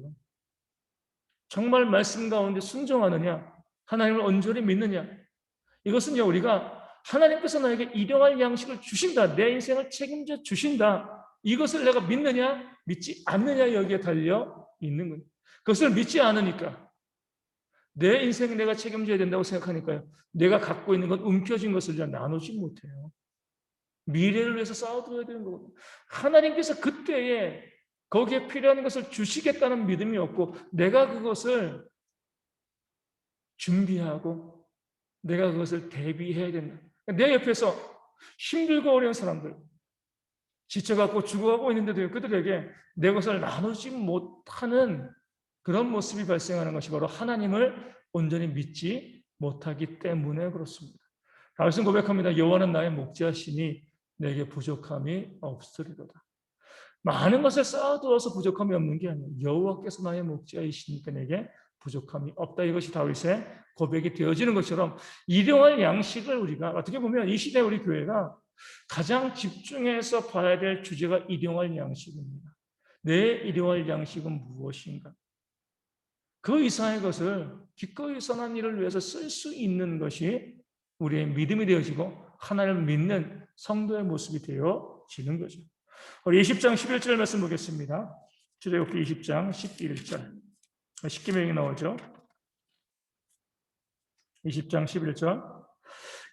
정말 말씀 가운데 순종하느냐, 하나님을 온전히 믿느냐. 이것은요, 우리가 하나님께서 나에게 일용할 양식을 주신다, 내 인생을 책임져 주신다, 이것을 내가 믿느냐 믿지 않느냐 여기에 달려 있는 거예요. 그것을 믿지 않으니까, 내 인생 내가 책임져야 된다고 생각하니까요, 내가 갖고 있는 것, 움켜진 것을 나누지 못해요. 미래를 위해서 싸워둬야 되는 거거든요. 하나님께서 그때에 거기에 필요한 것을 주시겠다는 믿음이 없고, 내가 그것을 준비하고 내가 그것을 대비해야 된다. 내 옆에서 힘들고 어려운 사람들, 지쳐갖고 죽어가고 있는데도 그들에게 내 것을 나누지 못하는 그런 모습이 발생하는 것이 바로 하나님을 온전히 믿지 못하기 때문에 그렇습니다. 다윗은 고백합니다. 여호와는 나의 목자시니 내게 부족함이 없으리로다. 많은 것을 쌓아두어서 부족함이 없는 게 아니에요. 여호와께서 나의 목자이시니까 내게 부족함이 없다. 이것이 다윗의 고백이 되어지는 것처럼 일용할 양식을 우리가 어떻게 보면 이 시대 우리 교회가 가장 집중해서 봐야 될 주제가 일용할 양식입니다. 내 일용할 양식은 무엇인가? 그 이상의 것을 기꺼이 선한 일을 위해서 쓸 수 있는 것이 우리의 믿음이 되어지고 하나님을 믿는 성도의 모습이 되어지는 거죠. 우리 20장 11절 말씀 보겠습니다. 출애굽기 20장 11절. 쉽게 명이 나오죠. 20장 11절.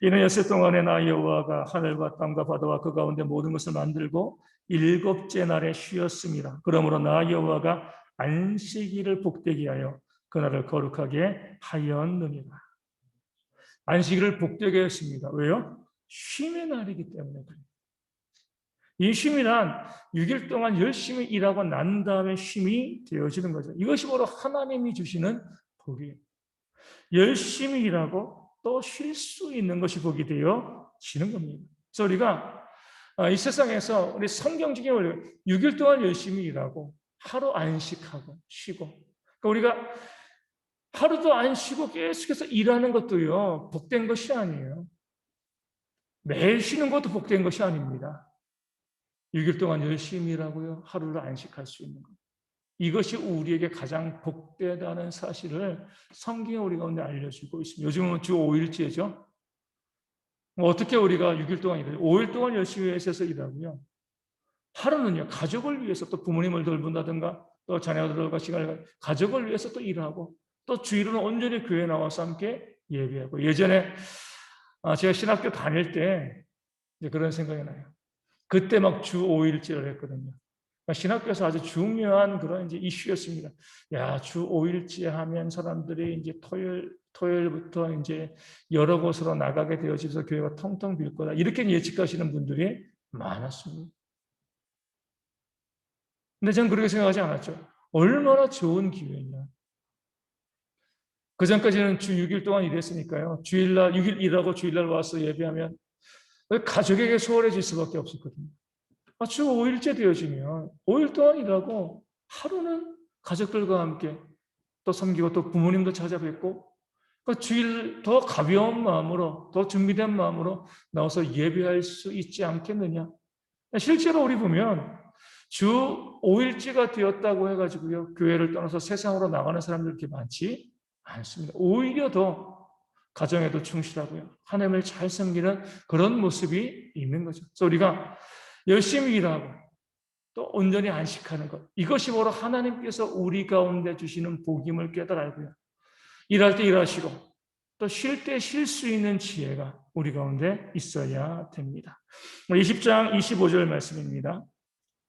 이는 엿새 동안에 나 여호와가 하늘과 땅과 바다와 그 가운데 모든 것을 만들고 일곱째 날에 쉬었습니다. 그러므로 나 여호와가 안식일을 복되게 하여 그날을 거룩하게 하였느니라. 안식일을 복되게 했습니다. 왜요? 쉼의 날이기 때문에 그래요. 이 쉼이란 6일 동안 열심히 일하고 난 다음에 쉼이 되어지는 거죠. 이것이 바로 하나님이 주시는 복이에요. 열심히 일하고 또 쉴 수 있는 것이 복이 되어지는 겁니다. 그래서 우리가 이 세상에서 우리 성경적인 원리 6일 동안 열심히 일하고 하루 안식하고 쉬고, 그러니까 우리가 하루도 안 쉬고 계속해서 일하는 것도요, 복된 것이 아니에요. 매일 쉬는 것도 복된 것이 아닙니다. 6일 동안 열심히 일하고요, 하루를 안식할 수 있는 것. 이것이 우리에게 가장 복되다는 사실을 성경에 우리 가운데 알려주고 있습니다. 요즘은 주 5일제죠. 어떻게 우리가 6일 동안 일해요? 5일 동안 열심히 해서 일하고요. 하루는요, 가족을 위해서 또 부모님을 돌본다든가 또 자녀들과 시간을 가족을 위해서 또 일하고 또 주일은 온전히 교회에 나와서 함께 예배하고 예전에 제가 신학교 다닐 때 이제 그런 생각이 나요. 그때 막 주 5일제를 했거든요. 신학교에서 아주 중요한 그런 이제 이슈였습니다. 야, 주 5일째 하면 사람들이 이제 토요일부터 이제 여러 곳으로 나가게 되어져서 교회가 텅텅 빌 거다. 이렇게 예측하시는 분들이 많았습니다. 근데 저는 그렇게 생각하지 않았죠. 얼마나 좋은 기회냐. 그 전까지는 주 6일 동안 일했으니까요. 주일날, 6일 일하고 주일날 와서 예배하면 가족에게 소홀해질 수밖에 없었거든요. 주 5일째 되어지면 5일 동안 일하고 하루는 가족들과 함께 또 섬기고 또 부모님도 찾아뵙고 주일 더 가벼운 마음으로 더 준비된 마음으로 나와서 예배할 수 있지 않겠느냐. 실제로 우리 보면 주 5일째가 되었다고 해가지고요, 교회를 떠나서 세상으로 나가는 사람들 그렇게 많지 않습니다. 오히려 더 가정에도 충실하고요, 하나님을 잘 섬기는 그런 모습이 있는 거죠. 그래서 우리가 열심히 일하고 또 온전히 안식하는 것, 이것이 바로 하나님께서 우리 가운데 주시는 복임을 깨달아 알고요, 일할 때 일하시고 또 쉴 때 쉴 수 있는 지혜가 우리 가운데 있어야 됩니다. 20장 25절 말씀입니다.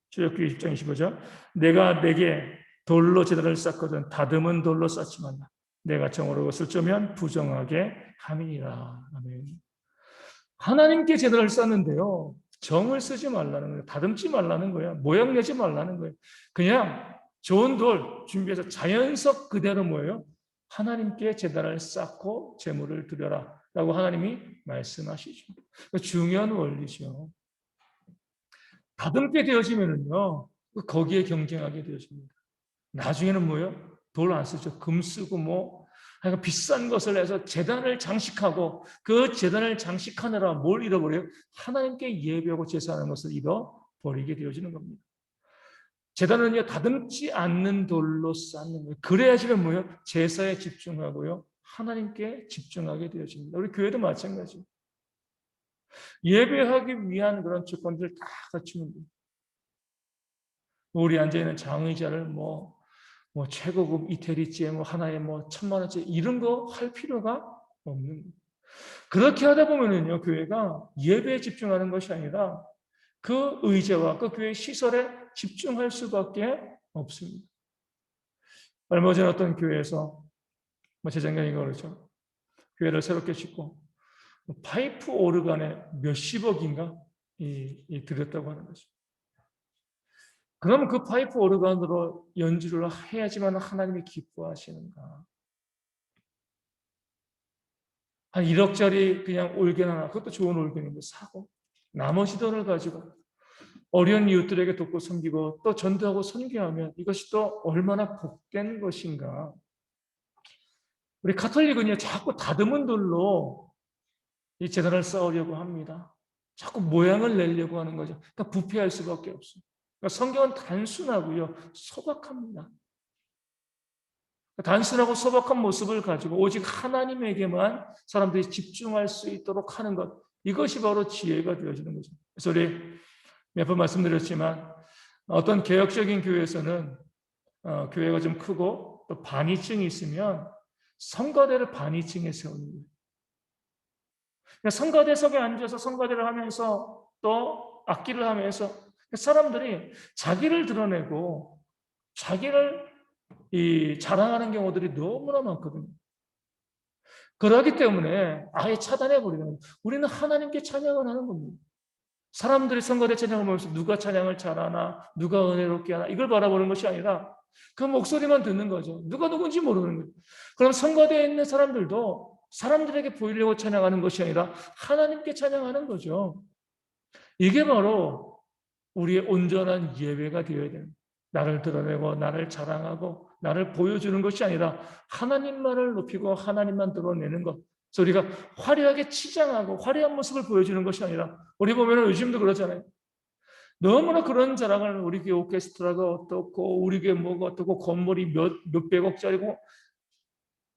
출애굽기 20장 25절. 내가 내게 돌로 제단을 쌓거든 다듬은 돌로 쌓지 말라. 내가 정으로 것을 쪼면 부정하게 함이니라. 아멘. 하나님께 제단을 쌓는데요, 정을 쓰지 말라는 거예요. 다듬지 말라는 거예요. 모양 내지 말라는 거예요. 그냥 좋은 돌 준비해서 자연석 그대로 뭐예요? 하나님께 제단을 쌓고 제물을 드려라 라고 하나님이 말씀하시죠. 중요한 원리죠. 다듬게 되어지면은요, 거기에 경쟁하게 되어집니다. 나중에는 뭐예요? 돌 안 쓰죠. 금 쓰고 그러니까 비싼 것을 해서 제단을 장식하고 그 제단을 장식하느라 뭘 잃어버려요? 하나님께 예배하고 제사하는 것을 잃어버리게 되어지는 겁니다. 제단은요, 다듬지 않는 돌로 쌓는 거예요. 그래야지만 뭐예요? 제사에 집중하고요, 하나님께 집중하게 되어집니다. 우리 교회도 마찬가지예요. 예배하기 위한 그런 조건들 다 갖추면 돼요. 우리 앉아있는 장의자를 최고급 이태리째 하나에 1,000만 원짜리 이런 거 할 필요가 없는 거예요. 그렇게 하다 보면은요, 교회가 예배에 집중하는 것이 아니라 그 의제와 그 교회 시설에 집중할 수밖에 없습니다. 얼마 전에 어떤 교회에서 재작년인가 그렇죠. 교회를 새롭게 짓고 파이프 오르간에 몇십억인가 들였다고 하는 거죠. 그러면 그 파이프 오르간으로 연주를 해야지만 하나님이 기뻐하시는가? 한 1억짜리 그냥 올겐 하나, 그것도 좋은 올겐인데 사고 나머지 돈을 가지고 어려운 이웃들에게 돕고 섬기고 또 전도하고 선교하면 이것이 또 얼마나 복된 것인가? 우리 가톨릭은요, 자꾸 다듬은 돌로 이 재단을 쌓으려고 합니다. 자꾸 모양을 내려고 하는 거죠. 그러니까 부패할 수밖에 없어요. 그러니까 성경은 단순하고요, 소박합니다. 단순하고 소박한 모습을 가지고 오직 하나님에게만 사람들이 집중할 수 있도록 하는 것, 이것이 바로 지혜가 되어지는 거죠. 그래서 우리 몇 번 말씀드렸지만 어떤 개혁적인 교회에서는 교회가 좀 크고 또 반이층이 있으면 성가대를 반이층에 세우는 거예요. 그러니까 성가대석에 앉아서 성가대를 하면서 또 악기를 하면서 사람들이 자기를 드러내고 자기를 자랑하는 경우들이 너무나 많거든요. 그러기 때문에 아예 차단해버리는 거예요. 우리는 하나님께 찬양을 하는 겁니다. 사람들이 성가대 찬양을 보면서 누가 찬양을 잘하나, 누가 은혜롭게 하나, 이걸 바라보는 것이 아니라 그 목소리만 듣는 거죠. 누가 누군지 모르는 거예요. 그럼 성가대에 있는 사람들도 사람들에게 보이려고 찬양하는 것이 아니라 하나님께 찬양하는 거죠. 이게 바로 우리의 온전한 예배가 되어야 됩니다. 나를 드러내고 나를 자랑하고 나를 보여주는 것이 아니라 하나님만을 높이고 하나님만 드러내는 것. 그래서 우리가 화려하게 치장하고 화려한 모습을 보여주는 것이 아니라 우리 보면 요즘도 그러잖아요. 너무나 그런 자랑을 우리 교회 오케스트라가 어떻고 우리 교회 뭐가 어떻고 건물이 몇백억짜리고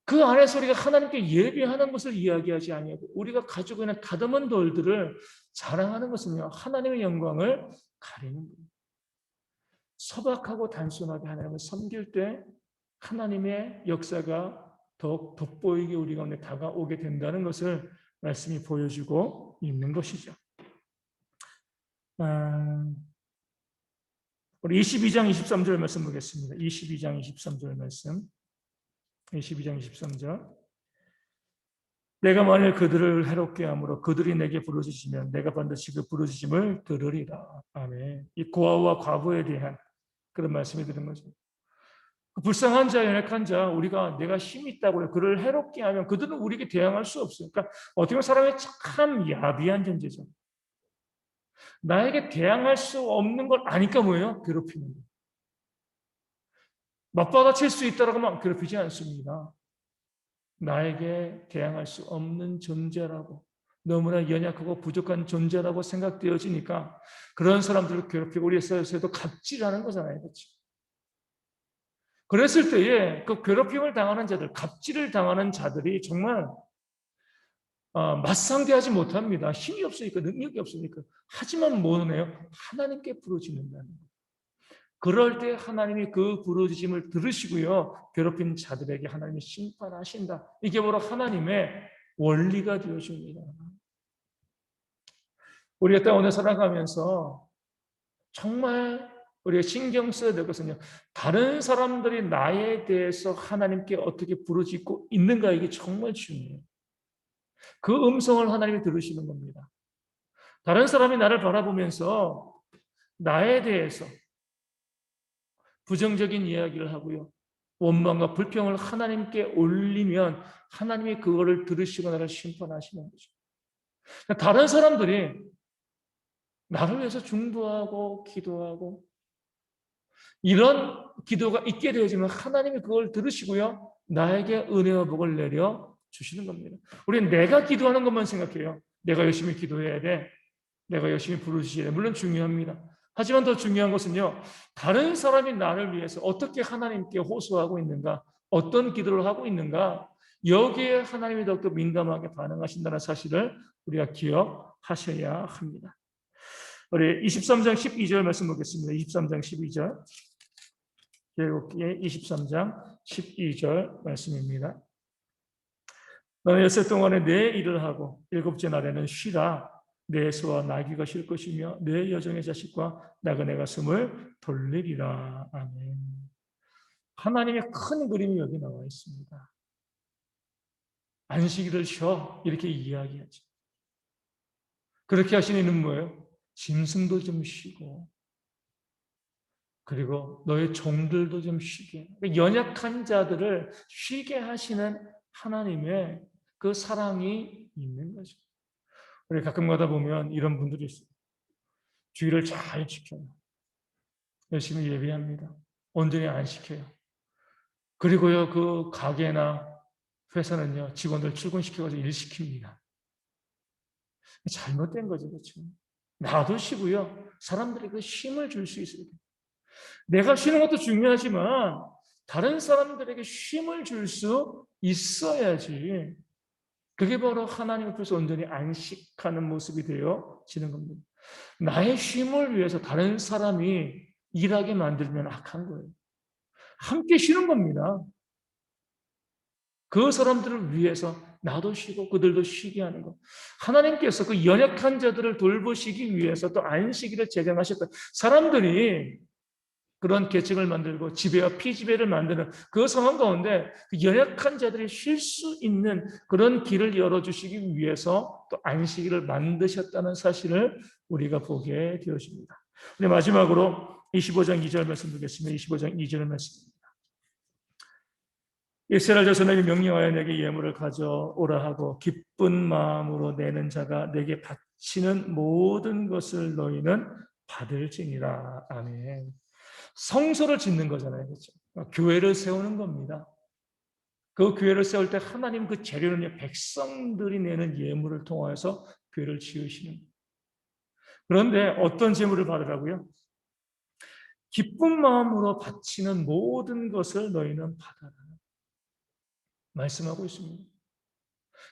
그 안에서 우리가 하나님께 예배하는 것을 이야기하지 아니하고 우리가 가지고 있는 다듬은 돌들을 자랑하는 것은요 하나님의 영광을 가리는 겁니다. 소박하고 단순하게 하나님을 섬길 때 하나님의 역사가 더욱 돋보이게 우리 가운데 다가오게 된다는 것을 말씀이 보여주고 있는 것이죠. 우리 22장 23절 말씀 보겠습니다. 22장 23절 말씀. 22장 23절. 내가 만일 그들을 해롭게 함으로 그들이 내게 부르짖으면 내가 반드시 그 부르짖음을 들으리라. 아멘. 이 고아와 과부에 대한 그런 말씀이 드린 거죠. 그 불쌍한 자, 연약한 자, 우리가 내가 힘이 있다고 해요. 그를 해롭게 하면 그들은 우리에게 대항할 수 없어요. 그러니까 어떻게 보면 사람이 참 야비한 존재죠. 나에게 대항할 수 없는 걸 아니까 뭐예요? 괴롭히는 거예요. 맞받아칠 수 있다라고 하면 괴롭히지 않습니다. 나에게 대항할 수 없는 존재라고 너무나 연약하고 부족한 존재라고 생각되어지니까 그런 사람들을 괴롭히고 우리 사회에서도 갑질하는 거잖아요. 그렇죠? 그랬을 때에 그 괴롭힘을 당하는 자들, 갑질을 당하는 자들이 정말 맞상대하지 못합니다. 힘이 없으니까, 능력이 없으니까. 하지만 뭐는 해요? 하나님께 부르짖는다는 거예요. 그럴 때 하나님이 그 부르짖음을 들으시고요. 괴롭힌 자들에게 하나님이 심판하신다. 이게 바로 하나님의 원리가 되어줍니다. 우리가 또 오늘 살아가면서 정말 우리가 신경 써야 될 것은요. 다른 사람들이 나에 대해서 하나님께 어떻게 부르짖고 있는가 이게 정말 중요해요. 그 음성을 하나님이 들으시는 겁니다. 다른 사람이 나를 바라보면서 나에 대해서 부정적인 이야기를 하고요. 원망과 불평을 하나님께 올리면 하나님이 그거를 들으시고 나를 심판하시는 거죠. 다른 사람들이 나를 위해서 중보하고 기도하고 이런 기도가 있게 되어지면 하나님이 그걸 들으시고요. 나에게 은혜와 복을 내려 주시는 겁니다. 우리는 내가 기도하는 것만 생각해요. 내가 열심히 기도해야 돼. 내가 열심히 부르짖어야 돼. 물론 중요합니다. 하지만 더 중요한 것은요. 다른 사람이 나를 위해서 어떻게 하나님께 호소하고 있는가? 어떤 기도를 하고 있는가? 여기에 하나님이 더욱더 민감하게 반응하신다는 사실을 우리가 기억하셔야 합니다. 우리 23장 12절 말씀 보겠습니다. 23장 12절. 계곡기의 23장 12절 말씀입니다. 너는 엿새 동안에 내 일을 하고 일곱째 날에는 쉬라. 내 소와 나귀가 쉴 것이며 내 여종의 자식과 나그네 가슴을 돌리리라. 아멘. 하나님의 큰 그림이 여기 나와 있습니다. 안식일을 쉬어 이렇게 이야기하죠. 그렇게 하시는 이유는 뭐예요? 짐승도 좀 쉬고 그리고 너의 종들도 좀 쉬게. 연약한 자들을 쉬게 하시는 하나님의 그 사랑이 있는 거죠. 우리 가끔 가다 보면 이런 분들이 있어요. 주의를 잘 지켜요. 열심히 예배합니다. 온전히 안 시켜요. 그리고요, 그 가게나 회사는요, 직원들 출근시켜가지고 일 시킵니다. 잘못된 거죠, 그렇죠? 나도 쉬고요, 사람들에게 쉼을 줄 수 있어야 돼요. 내가 쉬는 것도 중요하지만 다른 사람들에게 쉼을 줄 수 있어야지. 그게 바로 하나님 앞에서 온전히 안식하는 모습이 되어지는 겁니다. 나의 쉼을 위해서 다른 사람이 일하게 만들면 악한 거예요. 함께 쉬는 겁니다. 그 사람들을 위해서 나도 쉬고 그들도 쉬게 하는 것. 하나님께서 그 연약한 자들을 돌보시기 위해서 또 안식일을 제정하셨다. 사람들이 그런 계층을 만들고 지배와 피지배를 만드는 그 상황 가운데 그 연약한 자들이 쉴 수 있는 그런 길을 열어주시기 위해서 또 안식일을 만드셨다는 사실을 우리가 보게 되어집니다. 마지막으로 25장 2절 말씀 보겠습니다. 25장 2절 말씀입니다. 이스라엘 자손에게 명령하여 내게 예물을 가져오라 하고 기쁜 마음으로 내는 자가 내게 바치는 모든 것을 너희는 받을지니라. 아멘. 성소를 짓는 거잖아요. 그렇죠? 교회를 세우는 겁니다. 그 교회를 세울 때 하나님 그 재료는 백성들이 내는 예물을 통하여서 교회를 지으시는 거예요. 그런데 어떤 제물을 받으라고요? 기쁜 마음으로 바치는 모든 것을 너희는 받아라. 말씀하고 있습니다.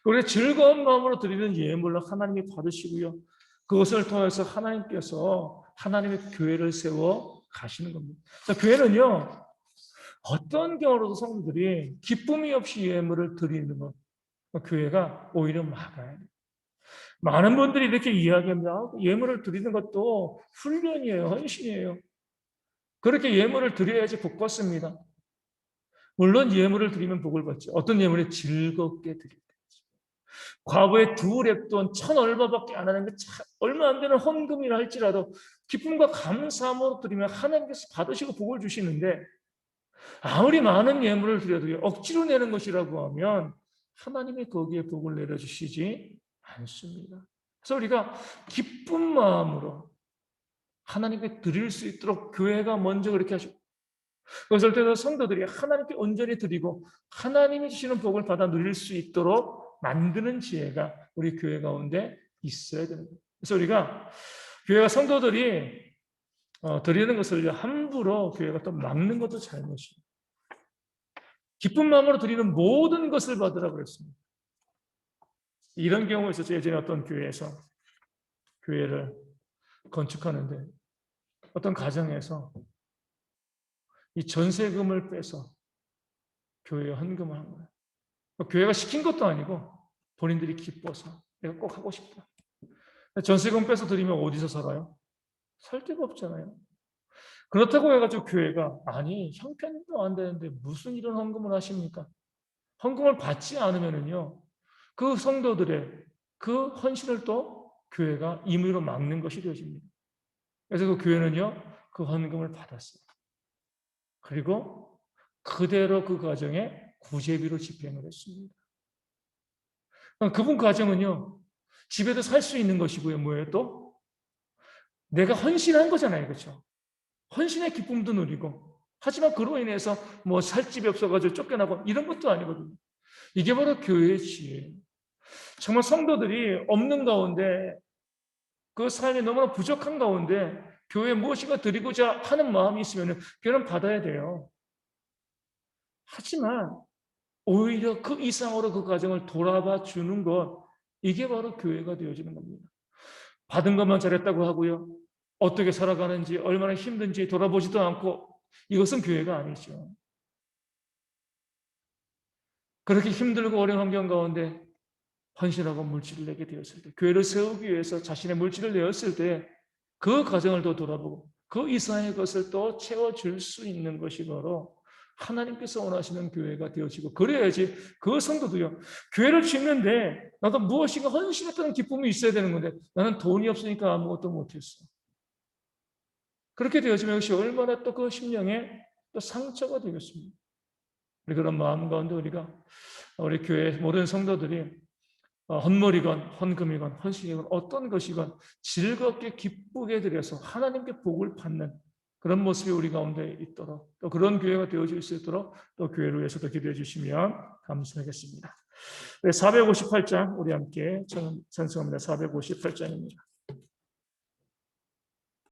우리 즐거운 마음으로 드리는 예물을 하나님이 받으시고요. 그것을 통해서 하나님께서 하나님의 교회를 세워 가시는 겁니다. 교회는요, 어떤 경우로도 성도들이 기쁨이 없이 예물을 드리는 것, 교회가 오히려 막아야 돼요. 많은 분들이 이렇게 이야기합니다. 예물을 드리는 것도 훈련이에요. 헌신이에요. 그렇게 예물을 드려야지 복 받습니다. 물론 예물을 드리면 복을 받죠. 어떤 예물을 즐겁게 드릴 때. 과부의 두 랩돈 1,000얼마밖에 안 하는 게 얼마 안 되는 헌금이라 할지라도 기쁨과 감사함으로 드리면 하나님께서 받으시고 복을 주시는데 아무리 많은 예물을 드려도 억지로 내는 것이라고 하면 하나님이 거기에 복을 내려주시지 않습니다. 그래서 우리가 기쁜 마음으로 하나님께 드릴 수 있도록 교회가 먼저 그렇게 하시고 그것을 통해서 성도들이 하나님께 온전히 드리고 하나님이 주시는 복을 받아 누릴 수 있도록 만드는 지혜가 우리 교회 가운데 있어야 됩니다. 그래서 우리가 교회가 성도들이 드리는 것을 함부로 교회가 또 막는 것도 잘못이에요. 기쁜 마음으로 드리는 모든 것을 받으라고 그랬습니다. 이런 경우가 있었죠. 예전에 어떤 교회에서 교회를 건축하는데 어떤 가정에서 이 전세금을 빼서 교회에 헌금을 한 거예요. 교회가 시킨 것도 아니고 본인들이 기뻐서 내가 꼭 하고 싶다. 전세금 빼서 드리면 어디서 살아요? 살 데가 없잖아요. 그렇다고 해가지고 교회가 아니 형편도 안 되는데 무슨 이런 헌금을 하십니까? 헌금을 받지 않으면은요 그 성도들의 그 헌신을 또 교회가 임의로 막는 것이 되어집니다. 그래서 그 교회는요 그 헌금을 받았어요. 그리고 그대로 그 가정에 구제비로 집행을 했습니다. 그분 가정은요 집에도 살 수 있는 것이고요. 뭐예요 또? 내가 헌신한 거잖아요. 그렇죠? 헌신의 기쁨도 누리고 하지만 그로 인해서 뭐 살 집이 없어가지고 쫓겨나고 이런 것도 아니거든요. 이게 바로 교회의 지혜예요. 정말 성도들이 없는 가운데 그 삶이 너무나 부족한 가운데 교회에 무엇인가 드리고자 하는 마음이 있으면 교회는 받아야 돼요. 하지만 오히려 그 이상으로 그 가정을 돌아봐 주는 것 이게 바로 교회가 되어지는 겁니다. 받은 것만 잘했다고 하고요. 어떻게 살아가는지 얼마나 힘든지 돌아보지도 않고 이것은 교회가 아니죠. 그렇게 힘들고 어려운 환경 가운데 헌신하고 물질을 내게 되었을 때 교회를 세우기 위해서 자신의 물질을 내었을 때 그 가정을 더 돌아보고 그 이상의 것을 또 채워줄 수 있는 것이 바로 하나님께서 원하시는 교회가 되어지고 그래야지 그 성도도요. 교회를 짓는데 나도 무엇인가 헌신했다는 기쁨이 있어야 되는 건데 나는 돈이 없으니까 아무것도 못했어. 그렇게 되어지면 역시 얼마나 또 그 심령에 또 상처가 되겠습니다. 우리 그런 마음 가운데 우리 교회 모든 성도들이 헌물이건 헌금이건 헌신이건 어떤 것이건 즐겁게 기쁘게 드려서 하나님께 복을 받는 그런 모습이 우리 가운데 있도록 또 그런 교회가 되어질 수 있도록 또 교회를 위해서도 기도해 주시면 감사하겠습니다. 458장 우리 함께 찬송합니다. 458장입니다.